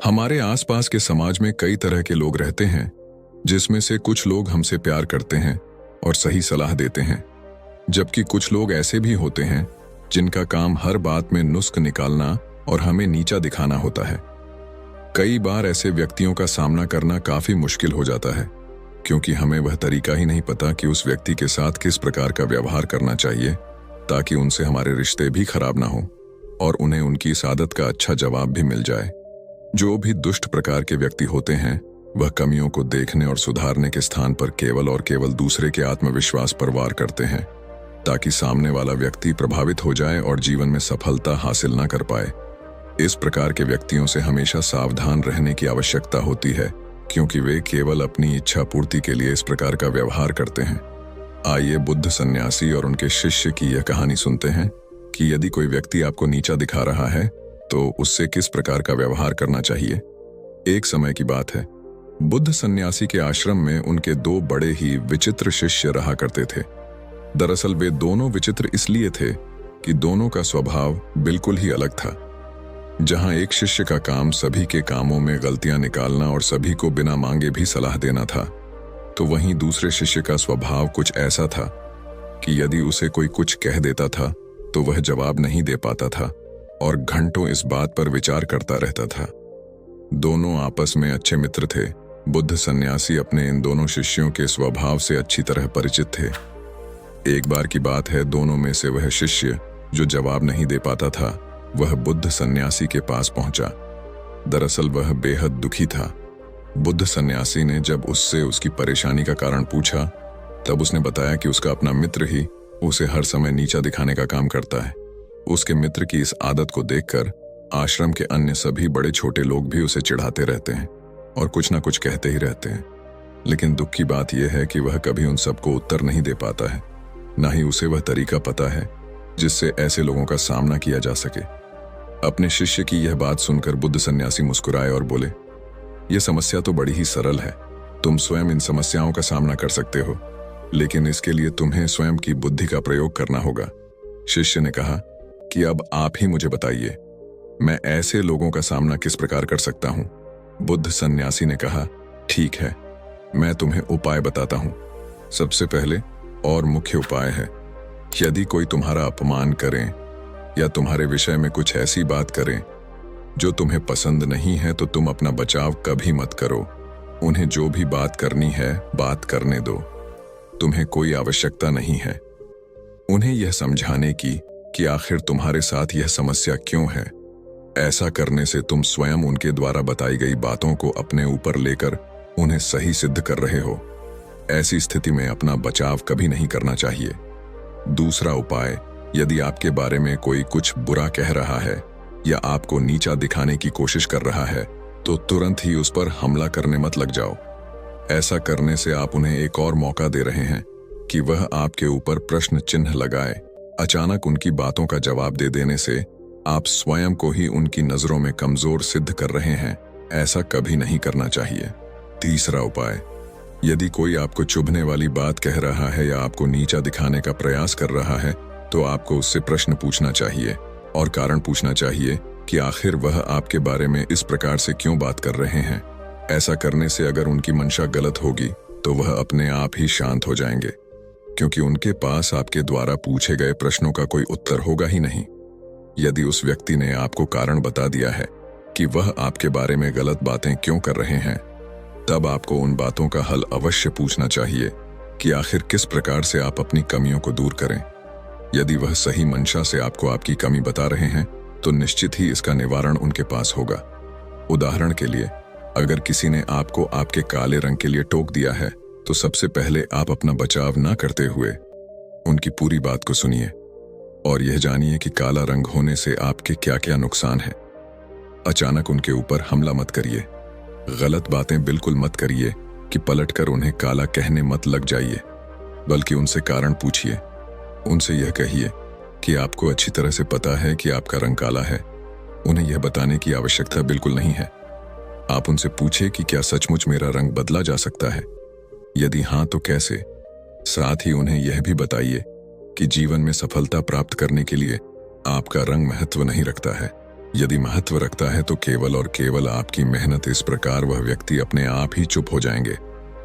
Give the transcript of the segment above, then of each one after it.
हमारे आसपास के समाज में कई तरह के लोग रहते हैं, जिसमें से कुछ लोग हमसे प्यार करते हैं और सही सलाह देते हैं, जबकि कुछ लोग ऐसे भी होते हैं जिनका काम हर बात में नुस्ख निकालना और हमें नीचा दिखाना होता है। कई बार ऐसे व्यक्तियों का सामना करना काफी मुश्किल हो जाता है, क्योंकि हमें वह तरीका ही नहीं पता कि उस व्यक्ति के साथ किस प्रकार का व्यवहार करना चाहिए ताकि उनसे हमारे रिश्ते भी खराब ना हो और उन्हें उनकी इस आदत का अच्छा जवाब भी मिल जाए। जो भी दुष्ट प्रकार के व्यक्ति होते हैं, वह कमियों को देखने और सुधारने के स्थान पर केवल और केवल दूसरे के आत्मविश्वास पर वार करते हैं, ताकि सामने वाला व्यक्ति प्रभावित हो जाए और जीवन में सफलता हासिल ना कर पाए। इस प्रकार के व्यक्तियों से हमेशा सावधान रहने की आवश्यकता होती है, क्योंकि वे केवल अपनी इच्छा पूर्ति के लिए इस प्रकार का व्यवहार करते हैं। आइए बुद्ध सन्यासी और उनके शिष्य की यह कहानी सुनते हैं कि यदि कोई व्यक्ति आपको नीचा दिखा रहा है तो उससे किस प्रकार का व्यवहार करना चाहिए। एक समय की बात है, बुद्ध सन्यासी के आश्रम में उनके दो बड़े ही विचित्र शिष्य रहा करते थे। दरअसल वे दोनों विचित्र इसलिए थे कि दोनों का स्वभाव बिल्कुल ही अलग था। जहां एक शिष्य का काम सभी के कामों में गलतियां निकालना और सभी को बिना मांगे भी सलाह देना था, तो वहीं दूसरे शिष्य का स्वभाव कुछ ऐसा था कि यदि उसे कोई कुछ कह देता था तो वह जवाब नहीं दे पाता था और घंटों इस बात पर विचार करता रहता था। दोनों आपस में अच्छे मित्र थे। बुद्ध सन्यासी अपने इन दोनों शिष्यों के स्वभाव से अच्छी तरह परिचित थे। एक बार की बात है, दोनों में से वह शिष्य जो जवाब नहीं दे पाता था, वह बुद्ध सन्यासी के पास पहुंचा। दरअसल वह बेहद दुखी था। बुद्ध सन्यासी ने जब उससे उसकी परेशानी का कारण पूछा, तब उसने बताया कि उसका अपना मित्र ही उसे हर समय नीचा दिखाने का काम करता है। उसके मित्र की इस आदत को देखकर आश्रम के अन्य सभी बड़े छोटे लोग भी उसे चिढ़ाते रहते हैं और कुछ ना कुछ कहते ही रहते हैं। लेकिन दुख की बात यह है कि वह कभी उन सबको उत्तर नहीं दे पाता है, ना ही उसे वह तरीका पता है जिससे ऐसे लोगों का सामना किया जा सके। अपने शिष्य की यह बात सुनकर बुद्ध सन्यासी मुस्कुराए और बोले, यह समस्या तो बड़ी ही सरल है। तुम स्वयं इन समस्याओं का सामना कर सकते हो, लेकिन इसके लिए तुम्हें स्वयं की बुद्धि का प्रयोग करना होगा। शिष्य ने कहा कि अब आप ही मुझे बताइए, मैं ऐसे लोगों का सामना किस प्रकार कर सकता हूं। बुद्ध सन्यासी ने कहा, ठीक है, मैं तुम्हें उपाय बताता हूं। सबसे पहले और मुख्य उपाय है, यदि कोई तुम्हारा अपमान करें या तुम्हारे विषय में कुछ ऐसी बात करें जो तुम्हें पसंद नहीं है, तो तुम अपना बचाव कभी मत करो। उन्हें जो भी बात करनी है बात करने दो, तुम्हें कोई आवश्यकता नहीं है उन्हें यह समझाने की कि आखिर तुम्हारे साथ यह समस्या क्यों है। ऐसा करने से तुम स्वयं उनके द्वारा बताई गई बातों को अपने ऊपर लेकर उन्हें सही सिद्ध कर रहे हो। ऐसी स्थिति में अपना बचाव कभी नहीं करना चाहिए। दूसरा उपाय, यदि आपके बारे में कोई कुछ बुरा कह रहा है या आपको नीचा दिखाने की कोशिश कर रहा है, तो तुरंत ही उस पर हमला करने मत लग जाओ। ऐसा करने से आप उन्हें एक और मौका दे रहे हैं कि वह आपके ऊपर प्रश्न चिन्ह लगाए। अचानक उनकी बातों का जवाब दे देने से आप स्वयं को ही उनकी नजरों में कमजोर सिद्ध कर रहे हैं। ऐसा कभी नहीं करना चाहिए। तीसरा उपाय, यदि कोई आपको चुभने वाली बात कह रहा है या आपको नीचा दिखाने का प्रयास कर रहा है, तो आपको उससे प्रश्न पूछना चाहिए और कारण पूछना चाहिए कि आखिर वह आपके बारे में इस प्रकार से क्यों बात कर रहे हैं। ऐसा करने से अगर उनकी मंशा गलत होगी तो वह अपने आप ही शांत हो जाएंगे, क्योंकि उनके पास आपके द्वारा पूछे गए प्रश्नों का कोई उत्तर होगा ही नहीं। यदि उस व्यक्ति ने आपको कारण बता दिया है कि वह आपके बारे में गलत बातें क्यों कर रहे हैं, तब आपको उन बातों का हल अवश्य पूछना चाहिए कि आखिर किस प्रकार से आप अपनी कमियों को दूर करें। यदि वह सही मंशा से आपको आपकी कमी बता रहे हैं, तो निश्चित ही इसका निवारण उनके पास होगा। उदाहरण के लिए, अगर किसी ने आपको आपके काले रंग के लिए टोक दिया है, तो सबसे पहले आप अपना बचाव ना करते हुए उनकी पूरी बात को सुनिए और यह जानिए कि काला रंग होने से आपके क्या क्या नुकसान है। अचानक उनके ऊपर हमला मत करिए, गलत बातें बिल्कुल मत करिए कि पलटकर उन्हें काला कहने मत लग जाइए, बल्कि उनसे कारण पूछिए। उनसे यह कहिए कि आपको अच्छी तरह से पता है कि आपका रंग काला है। उन्हें यह बताने की आवश्यकता बिल्कुल नहीं है। आप उनसे पूछे कि क्या सचमुच मेरा रंग बदला जा सकता है, यदि हाँ तो कैसे। साथ ही उन्हें यह भी बताइए कि जीवन में सफलता प्राप्त करने के लिए आपका रंग महत्व नहीं रखता है, यदि महत्व रखता है तो केवल और केवल आपकी मेहनत। इस प्रकार वह व्यक्ति अपने आप ही चुप हो जाएंगे।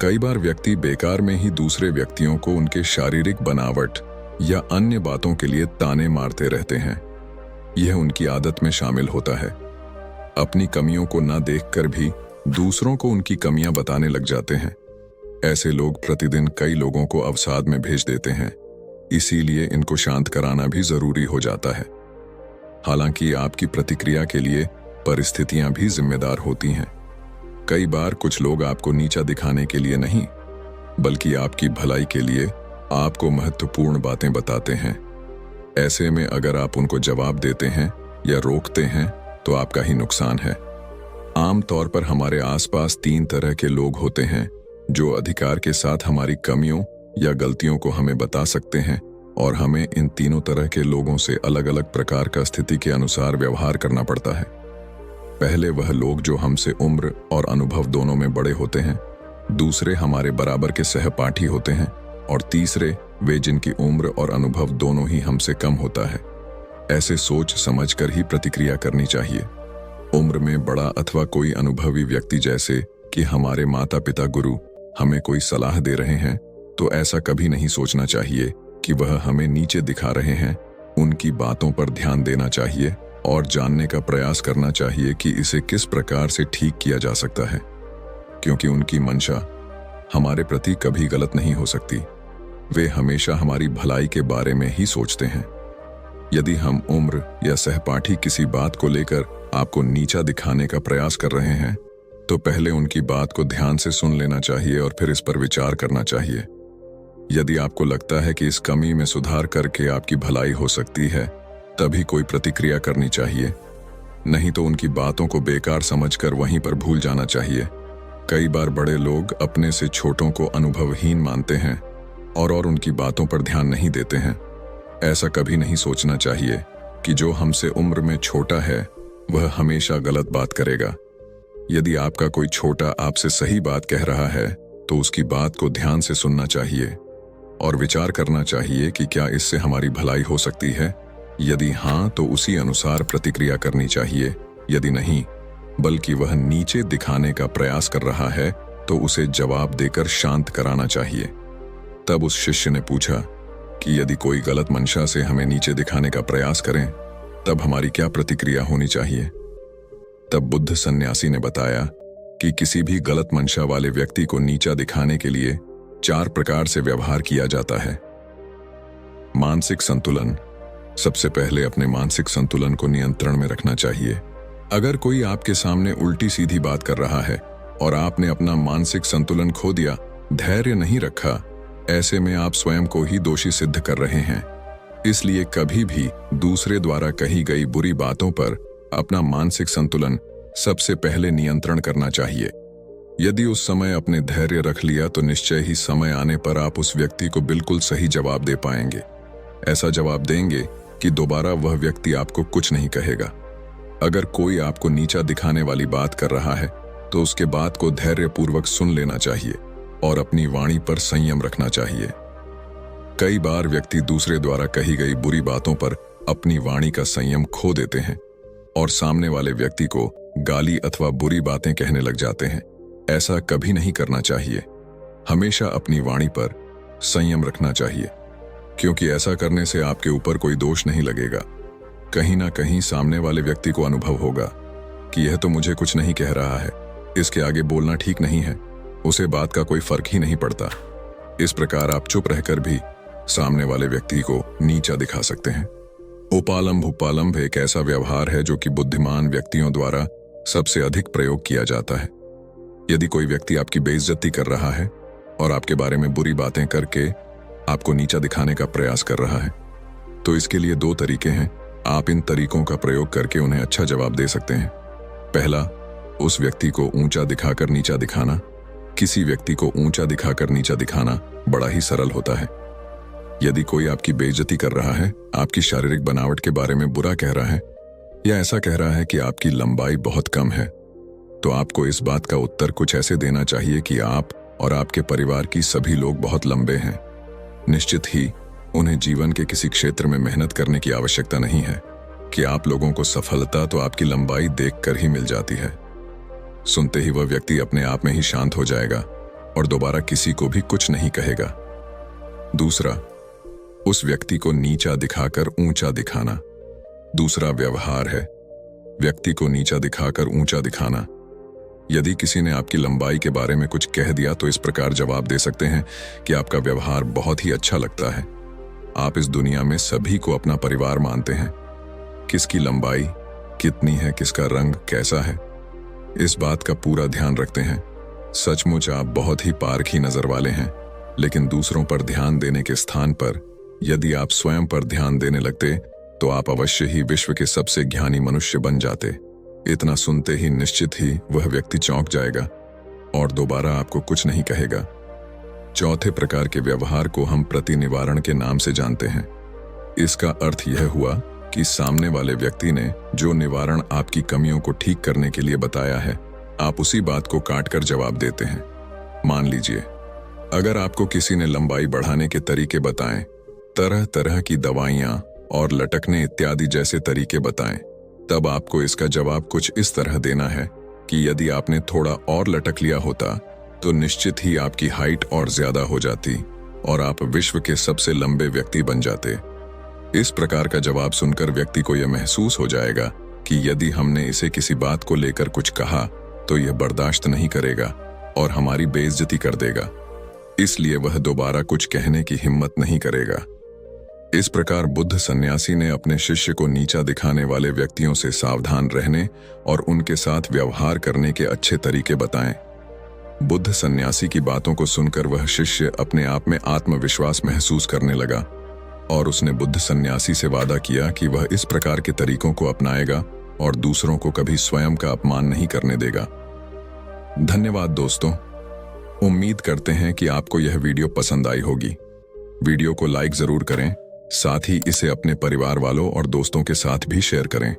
कई बार व्यक्ति बेकार में ही दूसरे व्यक्तियों को उनके शारीरिक बनावट या अन्य बातों के लिए ताने मारते रहते हैं। यह उनकी आदत में शामिल होता है। अपनी कमियों को न देखकर भी दूसरों को उनकी कमियां बताने लग जाते हैं। ऐसे लोग प्रतिदिन कई लोगों को अवसाद में भेज देते हैं। इसीलिए इनको शांत कराना भी जरूरी हो जाता है। हालांकि आपकी प्रतिक्रिया के लिए परिस्थितियां भी जिम्मेदार होती हैं। कई बार कुछ लोग आपको नीचा दिखाने के लिए नहीं, बल्कि आपकी भलाई के लिए आपको महत्वपूर्ण बातें बताते हैं। ऐसे में अगर आप उनको जवाब देते हैं या रोकते हैं तो आपका ही नुकसान है। आमतौर पर हमारे आसपास 3 तरह के लोग होते हैं जो अधिकार के साथ हमारी कमियों या गलतियों को हमें बता सकते हैं, और हमें इन तीनों तरह के लोगों से अलग अलग प्रकार का स्थिति के अनुसार व्यवहार करना पड़ता है। पहले वह लोग जो हमसे उम्र और अनुभव दोनों में बड़े होते हैं, दूसरे हमारे बराबर के सहपाठी होते हैं, और तीसरे वे जिनकी उम्र और अनुभव दोनों ही हमसे कम होता है। ऐसे सोच समझकर ही प्रतिक्रिया करनी चाहिए। उम्र में बड़ा अथवा कोई अनुभवी व्यक्ति, जैसे कि हमारे माता पिता, गुरु, हमें कोई सलाह दे रहे हैं तो ऐसा कभी नहीं सोचना चाहिए कि वह हमें नीचे दिखा रहे हैं। उनकी बातों पर ध्यान देना चाहिए और जानने का प्रयास करना चाहिए कि इसे किस प्रकार से ठीक किया जा सकता है, क्योंकि उनकी मंशा हमारे प्रति कभी गलत नहीं हो सकती। वे हमेशा हमारी भलाई के बारे में ही सोचते हैं। यदि हम उम्र या सहपाठी किसी बात को लेकर आपको नीचा दिखाने का प्रयास कर रहे हैं तो पहले उनकी बात को ध्यान से सुन लेना चाहिए और फिर इस पर विचार करना चाहिए। यदि आपको लगता है कि इस कमी में सुधार करके आपकी भलाई हो सकती है, तभी कोई प्रतिक्रिया करनी चाहिए। नहीं तो उनकी बातों को बेकार समझकर वहीं पर भूल जाना चाहिए। कई बार बड़े लोग अपने से छोटों को अनुभवहीन मानते हैं और उनकी बातों पर ध्यान नहीं देते हैं। ऐसा कभी नहीं सोचना चाहिए कि जो हमसे उम्र में छोटा है वह हमेशा गलत बात करेगा। यदि आपका कोई छोटा आपसे सही बात कह रहा है तो उसकी बात को ध्यान से सुनना चाहिए और विचार करना चाहिए कि क्या इससे हमारी भलाई हो सकती है। यदि हाँ, तो उसी अनुसार प्रतिक्रिया करनी चाहिए। यदि नहीं, बल्कि वह नीचे दिखाने का प्रयास कर रहा है, तो उसे जवाब देकर शांत कराना चाहिए। तब उस शिष्य ने पूछा कि यदि कोई गलत मंशा से हमें नीचे दिखाने का प्रयास करें, तब हमारी क्या प्रतिक्रिया होनी चाहिए। तब बुद्ध सन्यासी ने बताया कि किसी भी गलत मंशा वाले व्यक्ति को नीचा दिखाने के लिए 4 प्रकार से व्यवहार किया जाता है। मानसिक संतुलन। सबसे पहले अपने मानसिक संतुलन को नियंत्रण में रखना चाहिए। अगर कोई आपके सामने उल्टी सीधी बात कर रहा है और आपने अपना मानसिक संतुलन खो दिया, धैर्य नहीं रखा, ऐसे में आप स्वयं को ही दोषी सिद्ध कर रहे हैं। इसलिए कभी भी दूसरे द्वारा कही गई बुरी बातों पर अपना मानसिक संतुलन सबसे पहले नियंत्रण करना चाहिए। यदि उस समय अपने धैर्य रख लिया तो निश्चय ही समय आने पर आप उस व्यक्ति को बिल्कुल सही जवाब दे पाएंगे। ऐसा जवाब देंगे कि दोबारा वह व्यक्ति आपको कुछ नहीं कहेगा। अगर कोई आपको नीचा दिखाने वाली बात कर रहा है तो उसके बात को धैर्यपूर्वक सुन लेना चाहिए और अपनी वाणी पर संयम रखना चाहिए। कई बार व्यक्ति दूसरे द्वारा कही गई बुरी बातों पर अपनी वाणी का संयम खो देते हैं और सामने वाले व्यक्ति को गाली अथवा बुरी बातें कहने लग जाते हैं। ऐसा कभी नहीं करना चाहिए। हमेशा अपनी वाणी पर संयम रखना चाहिए, क्योंकि ऐसा करने से आपके ऊपर कोई दोष नहीं लगेगा। कहीं ना कहीं सामने वाले व्यक्ति को अनुभव होगा कि यह तो मुझे कुछ नहीं कह रहा है, इसके आगे बोलना ठीक नहीं है, उसे बात का कोई फर्क ही नहीं पड़ता। इस प्रकार आप चुप रहकर भी सामने वाले व्यक्ति को नीचा दिखा सकते हैं। उपालंभ। उपालंभ एक ऐसा व्यवहार है जो कि बुद्धिमान व्यक्तियों द्वारा सबसे अधिक प्रयोग किया जाता है। यदि कोई व्यक्ति आपकी बेइज्जती कर रहा है और आपके बारे में बुरी बातें करके आपको नीचा दिखाने का प्रयास कर रहा है, तो इसके लिए 2 तरीके हैं। आप इन तरीकों का प्रयोग करके उन्हें अच्छा जवाब दे सकते हैं। पहला, उस व्यक्ति को ऊंचा दिखाकर नीचा दिखाना। किसी व्यक्ति को ऊंचा दिखाकर नीचा दिखाना बड़ा ही सरल होता है। यदि कोई आपकी बेइज्जती कर रहा है, आपकी शारीरिक बनावट के बारे में बुरा कह रहा है या ऐसा कह रहा है कि आपकी लंबाई बहुत कम है, तो आपको इस बात का उत्तर कुछ ऐसे देना चाहिए कि आप और आपके परिवार की सभी लोग बहुत लंबे हैं। निश्चित ही उन्हें जीवन के किसी क्षेत्र में मेहनत करने की आवश्यकता नहीं है। कि आप लोगों को सफलता तो आपकी लंबाई देखकर ही मिल जाती है। सुनते ही वह व्यक्ति अपने आप में ही शांत हो जाएगा और दोबारा किसी को भी कुछ नहीं कहेगा। दूसरा, उस व्यक्ति को नीचा दिखाकर ऊंचा दिखाना। दूसरा व्यवहार है व्यक्ति को नीचा दिखाकर ऊंचा दिखाना। यदि किसी ने आपकी लंबाई के बारे में कुछ कह दिया तो इस प्रकार जवाब दे सकते हैं कि आपका व्यवहार बहुत ही अच्छा लगता है। आप इस दुनिया में सभी को अपना परिवार मानते हैं। किसकी लंबाई कितनी है, किसका रंग कैसा है, इस बात का पूरा ध्यान रखते हैं। सचमुच आप बहुत ही पारखी नजर वाले हैं, लेकिन दूसरों पर ध्यान देने के स्थान पर यदि आप स्वयं पर ध्यान देने लगते तो आप अवश्य ही विश्व के सबसे ज्ञानी मनुष्य बन जाते। इतना सुनते ही निश्चित ही वह व्यक्ति चौंक जाएगा और दोबारा आपको कुछ नहीं कहेगा। चौथे प्रकार के व्यवहार को हम प्रतिनिवारण के नाम से जानते हैं। इसका अर्थ यह हुआ कि सामने वाले व्यक्ति ने जो निवारण आपकी कमियों को ठीक करने के लिए बताया है, आप उसी बात को काटकर जवाब देते हैं। मान लीजिए, अगर आपको किसी ने लंबाई बढ़ाने के तरीके बताएं, तरह तरह की दवाइयां और लटकने इत्यादि जैसे तरीके बताएं, तब आपको इसका जवाब कुछ इस तरह देना है कि यदि आपने थोड़ा और लटक लिया होता तो निश्चित ही आपकी हाइट और ज्यादा हो जाती और आप विश्व के सबसे लंबे व्यक्ति बन जाते। इस प्रकार का जवाब सुनकर व्यक्ति को यह महसूस हो जाएगा कि यदि हमने इसे किसी बात को लेकर कुछ कहा तो यह बर्दाश्त नहीं करेगा और हमारी बेइज्जती कर देगा, इसलिए वह दोबारा कुछ कहने की हिम्मत नहीं करेगा। इस प्रकार बुद्ध सन्यासी ने अपने शिष्य को नीचा दिखाने वाले व्यक्तियों से सावधान रहने और उनके साथ व्यवहार करने के अच्छे तरीके बताएं। बुद्ध सन्यासी की बातों को सुनकर वह शिष्य अपने आप में आत्मविश्वास महसूस करने लगा और उसने बुद्ध सन्यासी से वादा किया कि वह इस प्रकार के तरीकों को अपनाएगा और दूसरों को कभी स्वयं का अपमान नहीं करने देगा। धन्यवाद दोस्तों, उम्मीद करते हैं कि आपको यह वीडियो पसंद आई होगी। वीडियो को लाइक जरूर करें, साथ ही इसे अपने परिवार वालों और दोस्तों के साथ भी शेयर करें।